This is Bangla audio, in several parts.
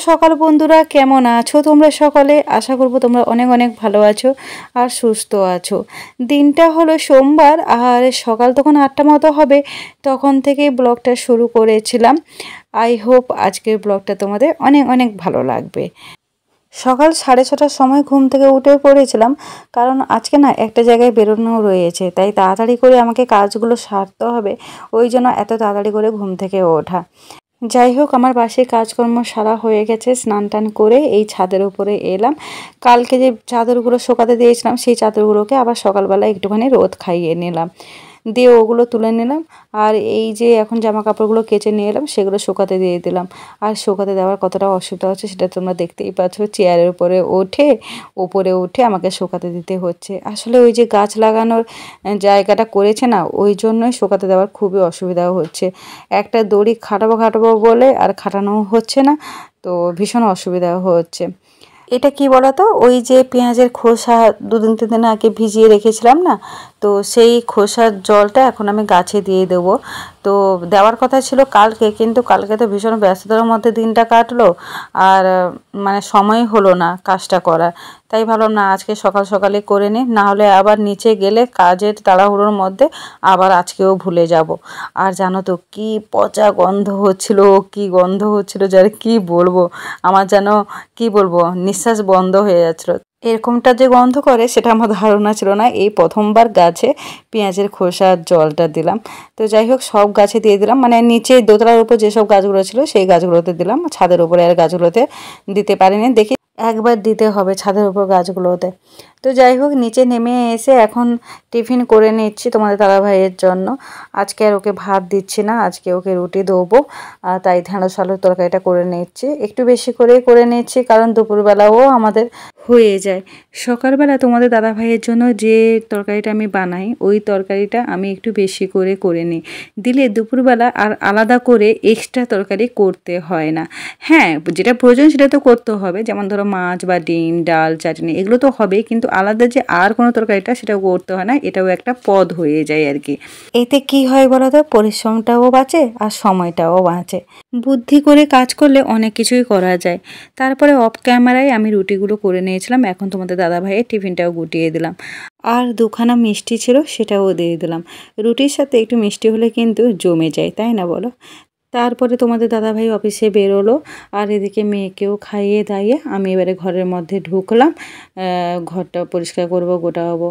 সকাল বন্ধুরা, কেমন আছো তোমরা সকলে? আশা করব তোমরা অনেক অনেক ভালো আছো আর সুস্থ আছো। দিনটা হলো সোমবার আর সকাল তখন 8টা মতো হবে, তখন থেকেই ব্লগটা শুরু করেছিলাম। আই হোপ আজকের ব্লগটা তোমাদের অনেক অনেক ভালো লাগবে। সকাল 6:30টার সময় ঘুম থেকে উঠে পড়েছিলাম, কারণ আজকে না একটা জায়গায় বেরোনো রয়েছে, তাই তাড়াতাড়ি করে আমাকে কাজগুলো সারতে হবে। ওই জন্য এত তাড়াতাড়ি করে ঘুম থেকে ওঠা। যাই হোক, আমার বাসি কাজকর্ম সারা হয়ে গেছে। স্নান টান করে এই ছাদের উপরে এলাম। কালকে যে চাদরগুলো শোকাতে দিয়েছিলাম সেই চাদরগুলোকে আবার সকালবেলা একটুখানি রোদ খাইয়ে নিলাম, দিয়ে ওগুলো তুলে নিলাম। আর এই যে এখন জামা কাপড়গুলো কেচে নিয়ে এলাম, সেগুলো শুকাতে দিয়ে দিলাম। আর শুকাতে দেওয়ার কতটা অসুবিধা হচ্ছে সেটা তোমরা দেখতেই পাচ্ছ। চেয়ারের উপরে উপরে উঠে আমাকে শুকাতে দিতে হচ্ছে। আসলে ওই যে গাছ লাগানোর জায়গাটা করেছে না, ওই জন্যই শুকাতে দেওয়ার খুবই অসুবিধা হচ্ছে। একটা দড়ি খাটাবো বলে আর খাটানো হচ্ছে না, তো ভীষণ অসুবিধা হচ্ছে। এটা কি বলতো, ওই যে পেঁয়াজের খোসা 2-3 দিন আগে ভিজিয়ে রেখেছিলাম না, তো সেই খোসার জলটা এখন আমি গাছে দিয়ে দেবো। তো দেওয়ার কথা ছিল কালকে, কিন্তু কালকে তো ভীষণ ব্যস্ততার মধ্যে দিনটা কাটলো, আর মানে সময় হলো না কাজটা করার। তাই ভাবলাম না, আজকে সকাল সকালে করে নিই, না হলে আবার নিচে গেলে কাজের তাড়াহুড়োর মধ্যে আবার আজকেও ভুলে যাব। আর জানো তো কি পচা গন্ধ হচ্ছিল, কি গন্ধ হচ্ছিল যার কি বলবো। আমার যেন কি বলবো, নিঃশ্বাস বন্ধ হয়ে যাচ্ছিল। এরকমটা যে গন্ধ করে সেটা আমার ধারণা ছিল না। এই প্রথমবার গাছে পেঁয়াজের খোসার জলটা দিলাম। তো যাই হোক, সব গাছে দিয়ে দিলাম, মানে নিচে দোতলার উপর যেসব গাছগুলো ছিল সেই গাছগুলোতে দিলাম, ছাদের উপরে আর গাছগুলোতে দিতে পারিনি। দেখি একবার দিতে হবে ছাদের উপর গাছগুলোতে। তো যাই হোক, নিচে নেমে এসে এখন টিফিন করে নিচ্ছি তোমাদের দাদাভাইয়ের জন্য। আজকে আর ওকে ভাত দিচ্ছি না, আজকে ওকে রুটি দেবো। তাই ঢেঁড়স আলুর তরকারিটা করে নিচ্ছি, একটু বেশি করেই করে নিচ্ছি, কারণ দুপুরবেলাও আমাদের হয়ে যায়। সকালবেলা তোমাদের দাদাভাইয়ের জন্য যে তরকারিটা আমি বানাই, ওই তরকারিটা আমি একটু বেশি করে করে নিই, দিলে দুপুরবেলা আর আলাদা করে এক্সট্রা তরকারি করতে হয় না। হ্যাঁ, যেটা প্রয়োজন সেটা তো করতে হবে, যেমন ধরো মাছ বা ডিম, ডাল, চাটনি এগুলো তো হবেই, কিন্তু আলাদা যে আর কোনো তরকারিটা সেটাও করতে হয় না। এটাও একটা পদ হয়ে যায় আর কি। এতে কি হয় বলো তো, পরিশ্রমটাও বাঁচে আর সময়টাও বাঁচে। বুদ্ধি করে কাজ করলে অনেক কিছুই করা যায়। তারপরে অফ ক্যামেরায় আমি রুটিগুলো করে নিয়েছিলাম, এখন তোমাদের দাদাভাইয়ের টিফিনটাও গুটিয়ে দিলাম। আর 2খানা মিষ্টি ছিল, সেটাও দিয়ে দিলাম। রুটির সাথে একটু মিষ্টি হলে কিন্তু জমে যায়, তাই না বলো? তারপরে তোমাদের দাদাভাই অফিসে বেরোলো, আর এদিকে মেয়েকেও খাইয়ে দাইয়ে আমি এবারে ঘরের মধ্যে ঢুকলাম। ঘরটা পরিষ্কার করব, গোটাবো।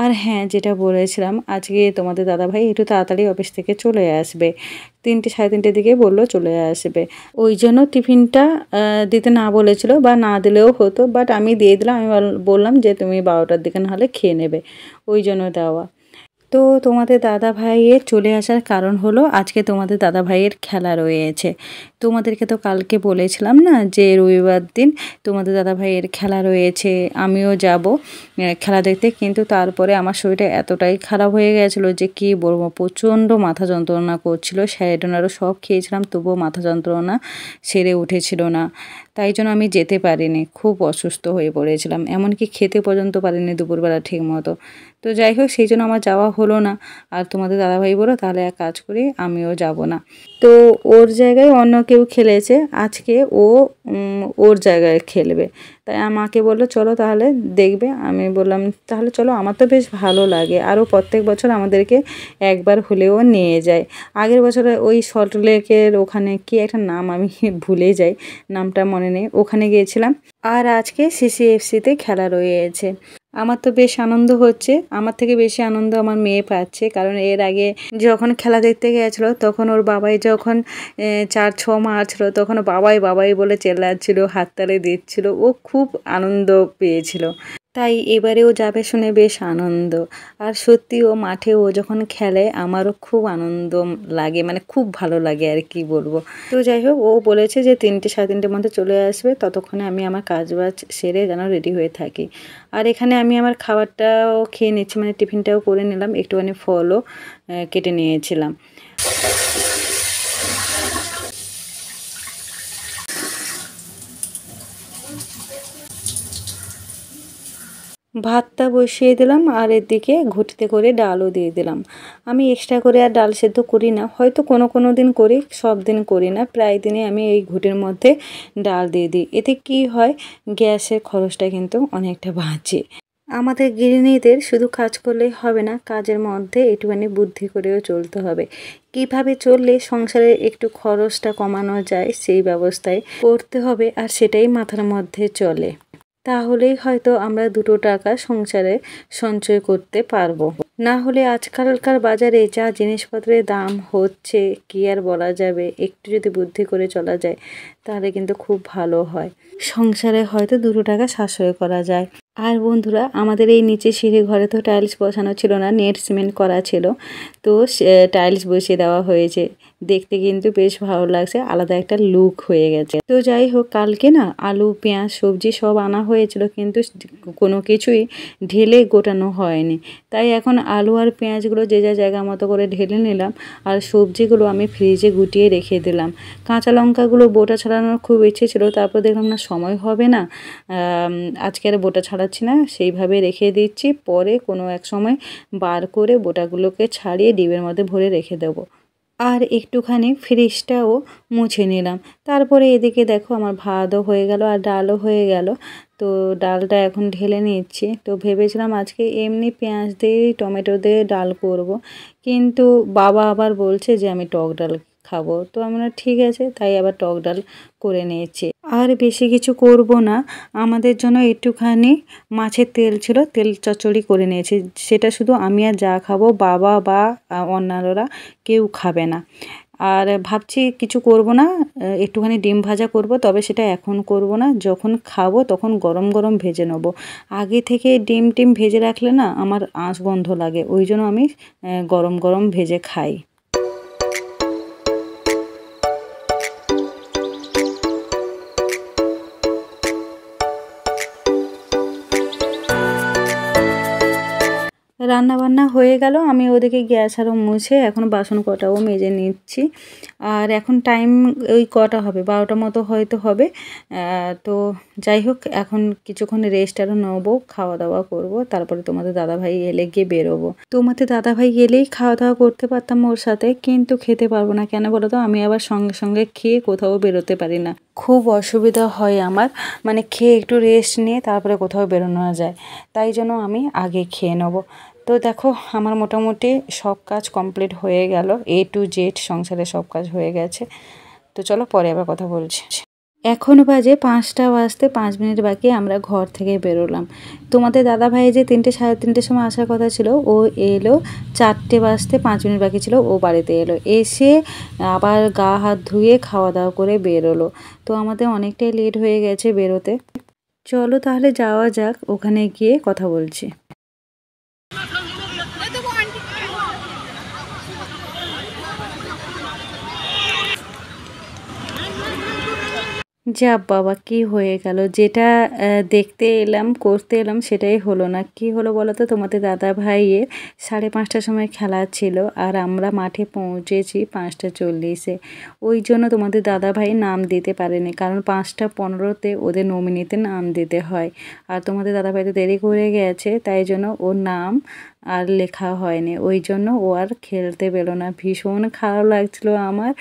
আর হ্যাঁ, যেটা বলেছিলাম, আজকে তোমাদের দাদাভাই একটু তাড়াতাড়ি অফিস থেকে চলে আসবে। 3টে 3:30 দিকে বললো চলে আসবে। ওই জন্য টিফিনটা দিতে না বলেছিল, বা না দিলেও হতো, বাট আমি দিয়ে দিলাম। আমি বললাম যে তুমি 12টার দিকে নাহলে খেয়ে নেবে, ওই জন্য দেওয়া। তো তোমাদের দাদা ভাইয়ের চলে আসার কারণ হলো, আজকে তোমাদের দাদা ভাইয়ের খেলা রয়েছে। তোমাদেরকে তো কালকে বলেছিলাম না যে রবিবার দিন তোমাদের দাদা ভাইয়ের খেলা রয়েছে, আমিও যাব খেলা দেখতে। কিন্তু তারপরে আমার শরীরটা এতটাই খারাপ হয়ে গেছিলো যে কি বলবো, প্রচণ্ড মাথা যন্ত্রণা করছিল। স্যারিডোনারও সব খেয়েছিলাম, তবুও মাথা যন্ত্রণা সেরে উঠেছিল না। তাই জন্য আমি যেতে পারিনি, খুব অসুস্থ হয়ে পড়েছিলাম, এমনকি খেতে পর্যন্ত পারিনি দুপুরবেলা ঠিক মতো। তো যাই হোক, সেই জন্য আমার যাওয়া হলো না। আর তোমাদের দাদাভাই বলো তাহলে এক কাজ করি, আমিও যাব না। তো ওর জায়গায় অন্য কেউ খেলেছে, আজকে ও ওর জায়গায় খেলবে। তাই আমাকে বললো চলো তাহলে দেখবে। আমি বললাম তাহলে চলো, আমার তো বেশ ভালো লাগে। আরও প্রত্যেক বছর আমাদেরকে একবার হলেও নিয়ে যায়। আগের বছরে ওই সল্ট লেকের ওখানে কি একটা নাম, আমি ভুলে যাই, নামটা মনে নেই, ওখানে গিয়েছিলাম। আর আজকে সিসিএফসিতে খেলা রয়েছে। আমার তো বেশ আনন্দ হচ্ছে, আমার থেকে বেশি আনন্দ আমার মেয়ে পাচ্ছে, কারণ এর আগে যখন খেলা দেখতে গিয়েছিলো তখন ওর বাবাই যখন 4-6 মারছিল, তখন বাবাই বাবাই বলে চেল্লাচ্ছিল, হাততালি দিচ্ছিল, ও খুব আনন্দ পেয়েছিল। তাই এবারেও যাবে শুনে বেশ আনন্দ। আর সত্যি ও মাঠে ও যখন খেলে আমারও খুব আনন্দ লাগে, মানে খুব ভালো লাগে আর কি বলবো। তো যাই হোক, ও বলেছে যে 3টে 3:30 মধ্যে চলে আসবে, ততক্ষণে আমি আমার কাজবাজ সেরে যেন রেডি হয়ে থাকি। আর এখানে আমি আমার খাবারটাও খেয়ে নিচ্ছি, মানে টিফিনটাও করে নিলাম, একটুখানি ফলও কেটে নিয়েছিলাম। ভাতটা বসিয়ে দিলাম আর এদিকে ঘটিতে করে ডালও দিয়ে দিলাম। আমি এক্সট্রা করে আর ডাল সেদ্ধ করি না, হয়তো কোনো কোনো দিন করি, সব দিন করি না। প্রায় দিনে আমি এই ঘটির মধ্যে ডাল দিয়ে দিই। এতে কি হয়, গ্যাসের খরচটা কিন্তু অনেকটা বাঁচে। আমাদের গৃহিণীদের শুধু কাজ করলেই হবে না, কাজের মধ্যে একটুখানি বুদ্ধি করেও চলতে হবে। কিভাবে চললে সংসারে একটু খরচটা কমানো যায় সেই ব্যবস্থায় করতে হবে, আর সেটাই মাথার মধ্যে চলে। তাহলেই হয়তো আমরা দুটো টাকা সংসারে সঞ্চয় করতে পারবো। না হলে আজকালকার বাজারে যা জিনিসপত্রের দাম হচ্ছে কি আর বলা যাবে, একটু যদি বুদ্ধি করে চলা যায় তাহলে কিন্তু খুব ভালো হয়। সংসারে হয়তো দুটো টাকা সাশ্রয় করা যায়। আর বন্ধুরা, আমাদের এই নিচে সিঁড়ি ঘরে তো টাইলস বসানো ছিল না, নেট সিমেন্ট করা ছিল, তো টাইলস বসিয়ে দেওয়া হয়েছে। দেখতে কিন্তু বেশ ভালো লাগছে, আলাদা একটা লুক হয়ে গেছে। তো যাই হোক, কালকে না আলু পেঁয়াজ সবজি সব আনা হয়েছিল, কিন্তু কোনো কিছুই ঢেলে গোটানো হয়নি। তাই এখন আলু আর পেঁয়াজগুলো যে যা জায়গা মতো করে ঢেলে নিলাম, আর সবজিগুলো আমি ফ্রিজে গুটিয়ে রেখে দিলাম। কাঁচা লঙ্কাগুলো বোটা ছাড়ানোর খুব ইচ্ছে ছিল, তারপর দেখলাম না সময় হবে না, আজকে আর বোটা ছাড়াচ্ছি না, সেইভাবে রেখে দিচ্ছি। পরে কোনো এক সময় বার করে বোটাগুলোকে ছাড়িয়ে ডিবের মধ্যে ভরে রেখে দেবো। আর একটুখানি ফ্রিজটাও মুছে নিলাম। তারপরে এদিকে দেখো আমার ভাতও হয়ে গেল আর ডালও হয়ে গেল। তো ডালটা এখন ঢেলে নিচ্ছি। তো ভেবেছিলাম আজকে এমনি পেঁয়াজ দিয়ে টমেটো দিয়ে ডাল করব, কিন্তু বাবা আবার বলছে যে আমি টক ডাল খাবো। তো আমরা ঠিক আছে, তাই আবার টক ডাল করে নিয়েছি। আর বেশি কিছু করব না, আমাদের জন্য একটুখানি মাছের তেল ছিল, তেল চচ্চড়ি করে নিয়েছি। সেটা শুধু আমি আর যা খাবো, বাবা বা অন্যান্যরা কেউ খাবে না। আর ভাবছি কিছু করব না, একটুখানি ডিম ভাজা করব, তবে সেটা এখন করব না, যখন খাবো তখন গরম গরম ভেজে নেব। আগে থেকে ডিম টিম ভেজে রাখলে না আমার আঁশ গন্ধ লাগে, ওই জন্য আমি গরম গরম ভেজে খাই। রান্নাবান্না হয়ে গেল, আমি ওদিকে গ্যাস আরও মুছে এখন বাসন কটাও মেজে নিচ্ছি। আর এখন টাইম ওই কটা হবে, 12টা মতো হয়তো হবে। তো যাই হোক, এখন কিছুক্ষণ রেস্ট আরও নেবো, খাওয়া দাওয়া করব, তারপরে তোমাদের দাদাভাই এলে গিয়ে বেরোবো। তোমাদের দাদাভাই এলেই খাওয়া দাওয়া করতে পারতাম ওর সাথে, কিন্তু খেতে পারবো না। কেন বলো তো, আমি আবার সঙ্গে সঙ্গে খেয়ে কোথাও বেরোতে পারি না, খুব অসুবিধা হয় আমার। মানে খেয়ে একটু রেস্ট নিয়ে তারপরে কোথাও বেরোনো যায়, তাই জন্য আমি আগে খেয়ে নেবো। তো দেখো, আমার মোটামুটি সব কাজ কমপ্লিট হয়ে গেল, A to Z সংসারে সব কাজ হয়ে গেছে। তো চলো পরে আবার কথা বলছি। এখন বাজে 5টা বাজতে 5 মিনিট বাকি, আমরা ঘর থেকে বেরোলাম। তোমাদের দাদাভাই যে 3টে সাড়ে 3টের সময় আসার কথা ছিল, ও এলো 4টে বাজতে 5 মিনিট বাকি ছিল, ও বাড়িতে এলো। এসে আবার গা হাত ধুয়ে খাওয়া দাওয়া করে বেরোলো। তো আমাদের অনেকটাই লেট হয়ে গেছে বেরোতে। চলো তাহলে যাওয়া যাক, ওখানে গিয়ে কথা বলছি। যা বাবা, কি হয়ে গেল, যেটা দেখতে এলাম করতে এলাম সেটাই হলো না। কি হলো বলো তো, তোমাদের দাদা ভাইয়ের 5:30টার সময় খেলা ছিল, আর আমরা মাঠে পৌঁছেছি 5টা 40-এ। ওই জন্য তোমাদের দাদা ভাই নাম দিতে পারেনি, কারণ 5টা 15-তে ওদের নমিনিতে নাম দিতে হয়। আর তোমাদের দাদা ভাই তো দেরি করে গেছে, তাই জন্য ওর নাম আর লেখা হয়নি, ওই জন্য ও আর খেলতে পেলো না। ভীষণ খারাপ লাগছিলো আমার,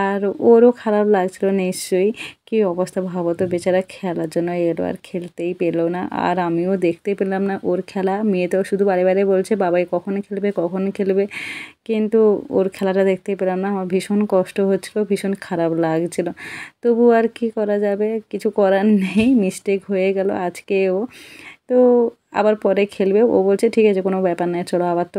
আর ওরও খারাপ লাগছিলো নিশ্চয়ই। কী অবস্থা ভাবো তো, বেচারা খেলার জন্য এলো আর খেলতেই পেলো না, আর আমিও দেখতে পেলাম না ওর খেলা। মেয়ে তো শুধু বারে বারে বলছে বাবাই কখন খেলবে কখন খেলবে, কিন্তু ওর খেলাটা দেখতেই পেলাম না। আমার ভীষণ কষ্ট হচ্ছিলো, ভীষণ খারাপ লাগছিলো। তবু আর কি করা যাবে, কিছু করার নেই, মিস্টেক হয়ে গেল আজকেও। তো আবার পরে খেলবে, ও বলছে ঠিক আছে কোনো ব্যাপার নয়, চলো আবার তো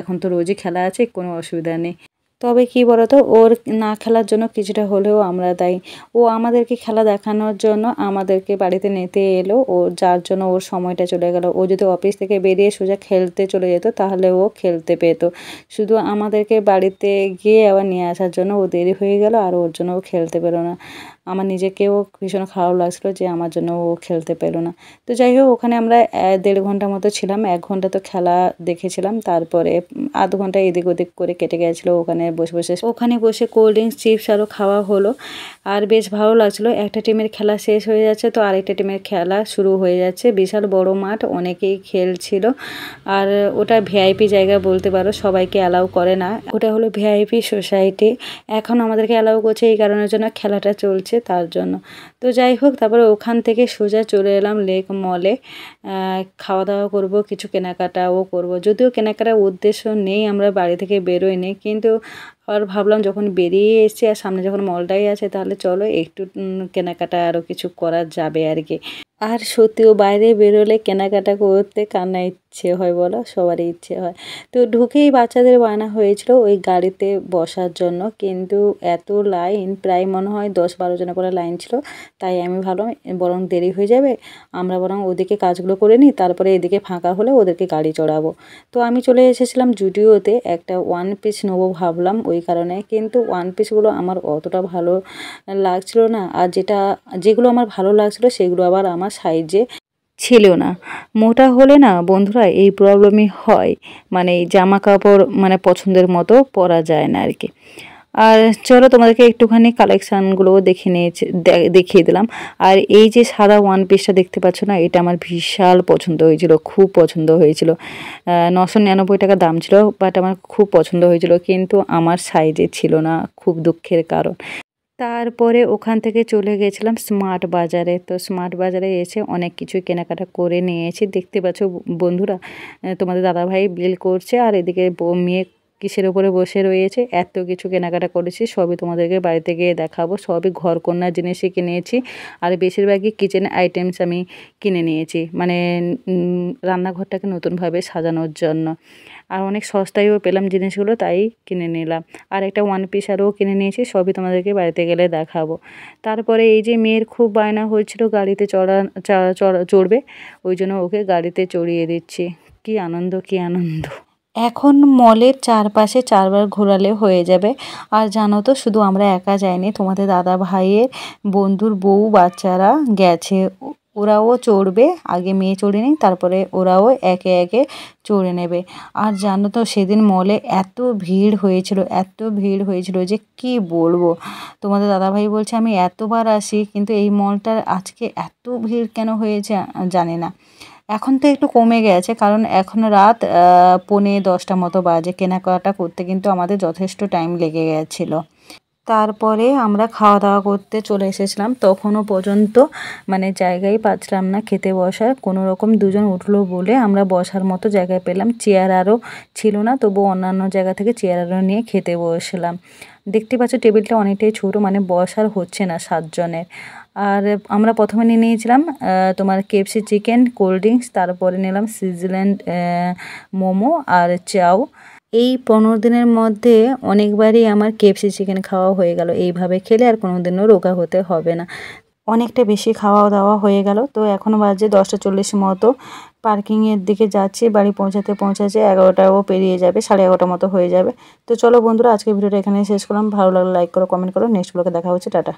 এখন তো রোজই খেলা আছে, কোনো অসুবিধা নেই। তবে কি বলতো, ওর না খেলার জন্য কিছুটা হলেও আমরা দায়ী। ও আমাদেরকে খেলা দেখানোর জন্য আমাদেরকে বাড়িতে নিতে এলো, ও যার জন্য ওর সময়টা চলে গেল। ও যদি অফিস থেকে বেরিয়ে সোজা খেলতে চলে যেত তাহলে ও খেলতে পেতো, শুধু আমাদেরকে বাড়িতে গিয়ে আবার নিয়ে আসার জন্য ও দেরি হয়ে গেল, আর ওর জন্য ও খেলতে পেলো না। আমার নিজেকেও ভীষণ খারাপ লাগছিলো যে আমার জন্য ও খেলতে পেলো না। তো যাই হোক ওখানে আমরা 1.5 ঘন্টা মতো ছিলাম। 1 ঘন্টা তো খেলা দেখেছিলাম, তারপরে আধ ঘন্টা এদিক ওদিক করে কেটে গেছিলো ওখানে বসে কোল্ড ড্রিঙ্কস চিপস আরও খাওয়া হলো। আর বেশ ভালো লাগছিলো। একটা টিমের খেলা শেষ হয়ে যাচ্ছে তো আরেকটা টিমের খেলা শুরু হয়ে যাচ্ছে। বিশাল বড় মাঠ, অনেকেই খেলছিল। আর ওটা ভিআইপি জায়গা বলতে পারো, সবাইকে অ্যালাউ করে না। ওটা হলো ভিআইপি সোসাইটি। এখন আমাদেরকে অ্যালাউ করছে এই কারণের জন্য, খেলাটা চলছে তার জন্য। তো যাই হোক তারপরে ওখান থেকে সোজা চলে এলাম লেক মলে। খাওয়া দাওয়া করব, কিছু কেনাকাটাও করব। যদিও কেনাকাটার উদ্দেশ্য নেই, আমরা বাড়ি থেকে বেরোইনি, কিন্তু আর ভাবলাম যখন বেরিয়ে এসেছি আর সামনে যখন মলটাই আছে তাহলে চলো একটু কেনাকাটা আরও কিছু করা যাবে আর কি। আর সত্যিও বাইরে বেরোলে কেনাকাটা করতে কার না ইচ্ছে হয় বলো, সবারই ইচ্ছে হয়। তো ঢুকেই বাচ্চাদের বায়না হয়েছিল ওই গাড়িতে বসার জন্য, কিন্তু এত লাইন, প্রায় মনে হয় 10-12 জনের করে লাইন ছিল। তাই আমি ভাবলাম বরং দেরি হয়ে যাবে, আমরা বরং ওদিকে কাজগুলো করে নিই, তারপরে এদিকে ফাঁকা হলে ওদেরকে গাড়ি চড়াবো। তো আমি চলে এসেছিলাম জুডিওতে, একটা ওয়ান পিস নেবো ভাবলাম ওই কারণে, কিন্তু ওয়ান পিসগুলো আমার অতটা ভালো লাগছিল না। আর যেগুলো আমার ভালো লাগছিলো সেগুলো আবার আমার সাইজে ছিল না। মোটা হলে না বন্ধুরা এই প্রবলেমই হয়, মানে জামা কাপড় মানে পছন্দের মতো পরা যায় না আর কি। আর চলো তোমাদেরকে একটুখানি কালেকশানগুলোও দেখিয়ে দিলাম। আর এই যে সাদা ওয়ান পিসটা দেখতে পাচ্ছ না, এটা আমার বিশাল পছন্দ হয়েছিল, খুব পছন্দ হয়েছিল। 999 টাকা দাম ছিল, বাট আমার খুব পছন্দ হয়েছিল, কিন্তু আমার সাইজে ছিল না, খুব দুঃখের কারণ। তারপরে ওখান থেকে চলে গেছিলাম স্মার্ট বাজারে। তো স্মার্ট বাজারে এসে অনেক কিছু কেনাকাটা করে নিয়েছি। দেখতে পাচ্ছ বন্ধুরা, তোমাদের দাদাভাই বিল করছে আর এদিকে মেয়ে কিসের ওপরে বসে রয়েছে। এত কিছু কেনাকাটা করেছি, সবই তোমাদেরকে বাড়িতে গিয়ে দেখাবো। সবই ঘরকন্নার জিনিসই কিনেছি, আর বেশিরভাগই কিচেন আইটেমস আমি কিনে নিয়েছি, মানে রান্নাঘরটাকে নতুনভাবে সাজানোর জন্য। আর অনেক সস্তায়ও পেলাম জিনিসগুলো, তাই কিনে নিলাম। আর একটা ওয়ান পিস আরও কিনে নিয়েছি, সবই তোমাদেরকে বাড়িতে গেলে দেখাবো। তারপরে এই যে মেয়ের খুব বায়না হয়েছিল গাড়িতে চড়বে, ওই জন্য ওকে গাড়িতে চড়িয়ে দিচ্ছি। কি আনন্দ, কি আনন্দ! এখন মলের চারপাশে 4বার ঘোরালে হয়ে যাবে। আর জানো তো শুধু আমরা একা যাইনি, তোমাদের দাদা ভাইয়ের বন্ধুর বউ বাচ্চারা গেছে, ওরাও চড়বে। আগে মেয়ে চড়েনি, তারপরে ওরাও একে একে চড়ে নেবে। আর জানো তো সেদিন মলে এত ভিড় হয়েছিল যে কি বলবো। তোমাদের দাদাভাই বলছে আমি এতবার আসি, কিন্তু এই মলটার আজকে এত ভিড় কেন হয়েছে জানি না। এখন তো একটু কমে গেছে, কারণ এখন রাত 9:45 মতো বাজে। কেনাকাটা করতে কিন্তু আমাদের যথেষ্ট টাইম লেগে গেছিলো। তারপরে আমরা খাওয়া দাওয়া করতে চলে এসেছিলাম, তখনও পর্যন্ত মানে জায়গায় পাচ্ছিলাম না খেতে বসার। কোনো রকম দুজন উঠলো বলে আমরা বসার মতো জায়গায় পেলাম। চেয়ার আরও ছিল না, তবুও অন্যান্য জায়গা থেকে চেয়ার আরও নিয়ে খেতে বসলাম। দেখতে পাচ্ছ টেবিলটা অনেকটাই ছোটো, মানে বসার হচ্ছে না 7 জনের। আর আমরা প্রথমে নিয়ে নিয়েছিলাম তোমার KFC চিকেন, কোল্ড ড্রিঙ্কস, তারপরে নিলাম সুইজারল্যান্ড মোমো আর চাউ। এই 15 দিনের মধ্যে অনেকবারই আমার KFC চিকেন খাওয়া হয়ে গেল। এইভাবে খেলে আর কোনো দিনও রোগা হতে হবে না। অনেকটা বেশি খাওয়া দাওয়া হয়ে গেল। তো এখন বাজে 10:40 মতো। পার্কিংয়ের দিকে যাচ্ছি, বাড়ি পৌঁছাতে 11টাও পেরিয়ে যাবে, 11:30 মতো হয়ে যাবে। তো চলো বন্ধুরা, আজকের ভিডিওটা এখানেই শেষ করলাম। ভালো লাগলে লাইক করো, কমেন্ট করো। নেক্সট ব্লগে দেখা হচ্ছে, টাটা।